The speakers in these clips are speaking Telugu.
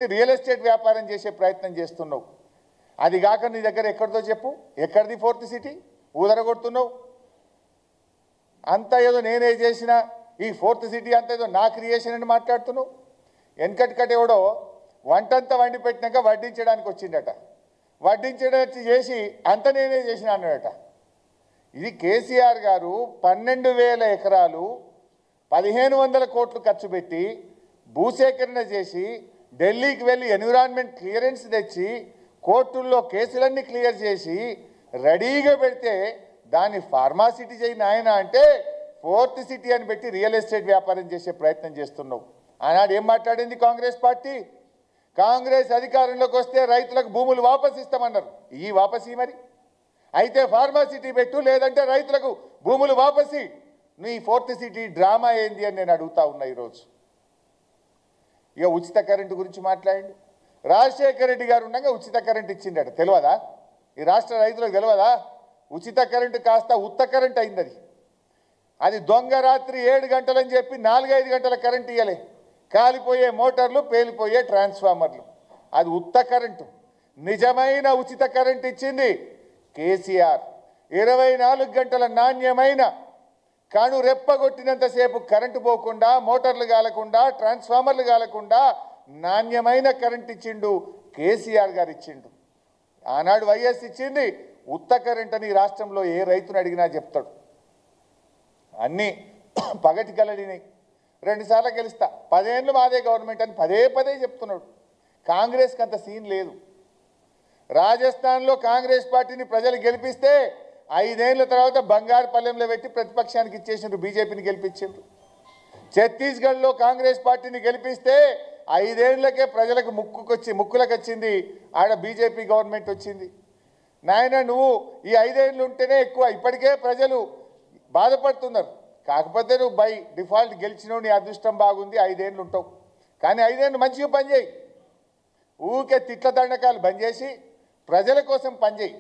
రియల్ ఎస్టేట్ వ్యాపారం చేసే ప్రయత్నం చేస్తున్నావు. అది కాక నీ దగ్గర ఎక్కడితో చెప్పు, ఎక్కడిది ఫోర్త్ సిటీ ఊదరగొడుతున్నావు. అంతా ఏదో నేనే చేసిన ఈ ఫోర్త్ సిటీ అంతా ఏదో నా క్రియేషన్ అని మాట్లాడుతున్నావు. వెనకటికటి ఎవడో వంటంతా వండి పెట్టినాక వడ్డించడానికి వచ్చిండట, వడ్డించడానికి చేసి అంత నేనే చేసిన అన్నాడట. ఇది కేసీఆర్ గారు 12,000 ఎకరాలు 1,500 కోట్లు ఖర్చు పెట్టి భూసేకరణ చేసి ఢిల్లీకి వెళ్ళి ఎన్విరాన్మెంట్ క్లియరెన్స్ తెచ్చి కోర్టుల్లో కేసులన్నీ క్లియర్ చేసి రెడీగా పెడితే దాన్ని ఫార్మాసిటీ చేయి నాయన అంటే ఫోర్త్ సిటీ అని పెట్టి రియల్ ఎస్టేట్ వ్యాపారం చేసే ప్రయత్నం చేస్తున్నావు. ఆనాడు ఏం మాట్లాడింది కాంగ్రెస్ పార్టీ? కాంగ్రెస్ అధికారంలోకి వస్తే రైతులకు భూములు వాపసు ఇస్తామన్నారు. ఈ వాపసి మరి అయితే ఫార్మాసిటీ పెట్టు, లేదంటే రైతులకు భూములు వాపసి. నీ ఫోర్త్ సిటీ డ్రామా ఏంది అని నేను అడుగుతా ఉన్నా ఈరోజు. ఇక ఉచిత కరెంటు గురించి మాట్లాడండి. రాజశేఖర రెడ్డి గారు ఉండగా ఉచిత కరెంటు ఇచ్చిండట, తెలియదా? ఈ రాష్ట్ర రైతులకు తెలియదా? ఉచిత కరెంటు కాస్త ఉత్త కరెంటు అయింది. అది దొంగ రాత్రి 7 గంటలని చెప్పి 4-5 గంటల కరెంటు ఇవ్వలే. కాలిపోయే మోటార్లు, పేలిపోయే ట్రాన్స్ఫార్మర్లు. అది ఉత్త కరెంటు. నిజమైన ఉచిత కరెంటు ఇచ్చింది కేసీఆర్. 24 గంటల నాణ్యమైన కను రెప్పగొట్టినంతసేపు కరెంటు పోకుండా, మోటార్లు కాలకుండా, ట్రాన్స్ఫార్మర్లు కాలకుండా నాణ్యమైన కరెంటు ఇచ్చిండు కేసీఆర్ గారు ఇచ్చిండు. ఆనాడు వైఎస్ ఇచ్చింది ఉత్త కరెంట్ అని రాష్ట్రంలో ఏ రైతుని అడిగినా చెప్తాడు. అన్నీ పగటి కలడినాయి. 2 సార్లు గెలుస్తా, 10 ఏళ్ళు మాదే గవర్నమెంట్ అని పదే చెప్తున్నాడు. కాంగ్రెస్కి అంత సీన్ లేదు. రాజస్థాన్లో కాంగ్రెస్ పార్టీని ప్రజలు గెలిపిస్తే 5 ఏళ్ల తర్వాత బంగారు పల్లెంలో పెట్టి ప్రతిపక్షానికి ఇచ్చేసిండ్రు, బీజేపీని గెలిపించిండ్రు. ఛత్తీస్గఢ్లో కాంగ్రెస్ పార్టీని గెలిపిస్తే 5 ఏళ్లకే ప్రజలకు ముక్కులకు వచ్చింది, ఆడ బీజేపీ గవర్నమెంట్ వచ్చింది. నాయన నువ్వు ఈ 5 ఏళ్ళు ఉంటేనే ఎక్కువ. ఇప్పటికే ప్రజలు బాధపడుతున్నారు. కాకపోతే నువ్వు బై డిఫాల్ట్ గెలిచినావు, నీ అదృష్టం బాగుంది, 5 ఏళ్ళు ఉంటావు. కానీ 5 ఏళ్ళు మంచిగా పనిచేయి. ఊరికే తిట్ల దండకాలు బంద్ చేసి ప్రజల కోసం పనిచేయి.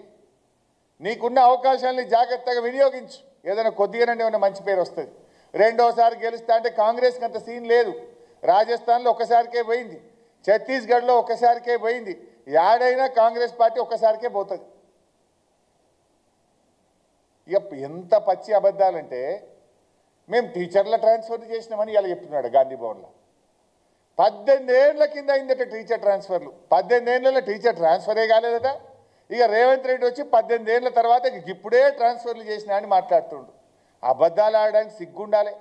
నీకున్న అవకాశాలని జాగ్రత్తగా వినియోగించు. ఏదైనా కొద్దిగానండి ఏమైనా మంచి పేరు వస్తుంది. రెండోసారి గెలుస్తా అంటే కాంగ్రెస్కి అంత సీన్ లేదు. రాజస్థాన్లో ఒక్కసారికే పోయింది, ఛత్తీస్గఢ్లో ఒక్కసారికే పోయింది. యాడైనా కాంగ్రెస్ పార్టీ ఒక్కసారికే పోతుంది. ఇక ఎంత పచ్చి అబద్ధాలంటే మేము టీచర్ల ట్రాన్స్ఫర్ చేసినామని ఇలా చెప్తున్నాడు గాంధీ భవన్లో. 18 ఏళ్ల కింద అయిందట టీచర్ ట్రాన్స్ఫర్లు. 18 ఏళ్ళలో టీచర్ ట్రాన్స్ఫరే కాలేదట. ఇక రేవంత్ రెడ్డి వచ్చి 18 ఏళ్ల తర్వాత ఇప్పుడే ట్రాన్స్ఫర్లు చేసినా అని మాట్లాడుతుండు. అబద్ధాలు ఆడడానికి సిగ్గుండాలి.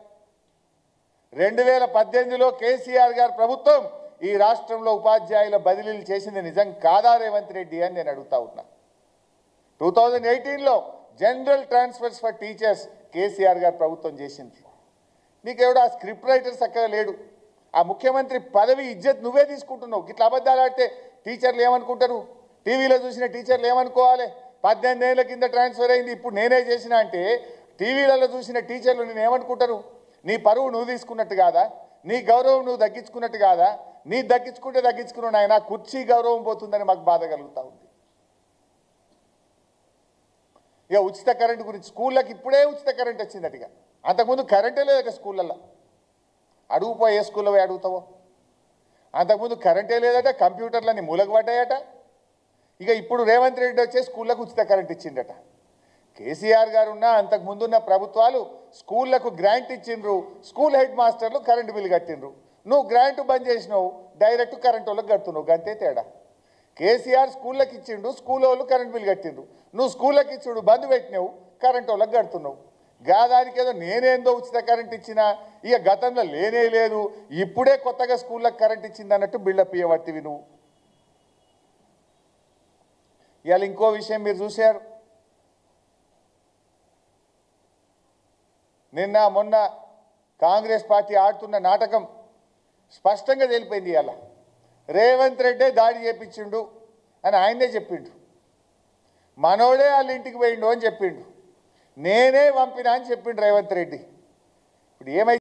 2018లో కేసీఆర్ గారి ప్రభుత్వం ఈ రాష్ట్రంలో ఉపాధ్యాయుల బదిలీలు చేసింది నిజం కాదా రేవంత్ రెడ్డి అని నేను అడుగుతా ఉన్నా. 2018లో general transfers for teachers KCR గారు ప్రభుత్వం చేసింది. నీకెవడో ఆ స్క్రిప్ట్ రైటర్ చక్కగా లేడు. ఆ ముఖ్యమంత్రి పదవి ఇజ్జత్ నువ్వే తీసుకుంటున్నావు. ఇట్లా అబద్ధాలు ఆడితే టీచర్లు ఏమనుకుంటారు? టీవీలో చూసిన టీచర్లు ఏమనుకోవాలి? 18 ఏళ్ల కింద ట్రాన్స్ఫర్ అయింది, ఇప్పుడు నేనే చేసిన అంటే టీవీలలో చూసిన టీచర్లు నేను ఏమనుకుంటారు? నీ పరువు నువ్వు తీసుకున్నట్టు కాదా? నీ గౌరవం నువ్వు దక్కించుకున్నట్టు కాదా? నీ దక్కించుకున్నావు ఆయన కుర్చీ గౌరవం పోతుందని మాకు బాధ కలుగుతూ ఉంది. ఇక ఉచిత కరెంటు గురించి, స్కూళ్ళకి ఇప్పుడే ఉచిత కరెంట్ వచ్చిందట. అంతకుముందు కరెంటే లేదట స్కూళ్ళల్లో. అడుగుపోయి ఏ స్కూల్లో పోయి అడుగుతావో. అంతకుముందు కరెంటే లేదట, కంప్యూటర్లన్నీ మూలకు పడ్డాయట. ఇక ఇప్పుడు రేవంత్ రెడ్డి వచ్చే స్కూళ్ళకు ఉచిత కరెంట్ ఇచ్చిండట. కేసీఆర్ గారు ఉన్న అంతకుముందున్న ప్రభుత్వాలు స్కూళ్లకు గ్రాంట్ ఇచ్చిండ్రు, స్కూల్ హెడ్ మాస్టర్లు కరెంటు బిల్లు కట్టిండ్రు. నువ్వు గ్రాంట్ బంద్ చేసినావు, డైరెక్ట్ కరెంట్ వాళ్ళకి కడుతున్నావు, గంతే తేడా. కేసీఆర్ స్కూళ్ళకి ఇచ్చిండు, స్కూల్ వాళ్ళు కరెంట్ బిల్లు కట్టిండ్రు. నువ్వు స్కూళ్ళకి ఇచ్చిండు, బంద్ పెట్టినావు, కరెంట్ వాళ్ళకి కడుతున్నావు. దానికి ఏదో నేనేందో ఉచిత కరెంట్ ఇచ్చినా, ఇక గతంలో లేనే లేదు, ఇప్పుడే కొత్తగా స్కూళ్ళకి కరెంట్ ఇచ్చింది అన్నట్టు బిల్డప్ ఇవ్వబట్టివి నువ్వు. ఇవాళ ఇంకో విషయం మీరు చూశారు. నిన్న మొన్న కాంగ్రెస్ పార్టీ ఆడుతున్న నాటకం స్పష్టంగా తెలిపోయింది. ఇవాళ రేవంత్ రెడ్డే దాడి చేపించిండు అని ఆయనే చెప్పిండు. మనోడే వాళ్ళ ఇంటికి పోయిండు అని చెప్పిండు. నేనే పంపినా అని చెప్పిండు రేవంత్ రెడ్డి. ఇప్పుడు ఏమైంది?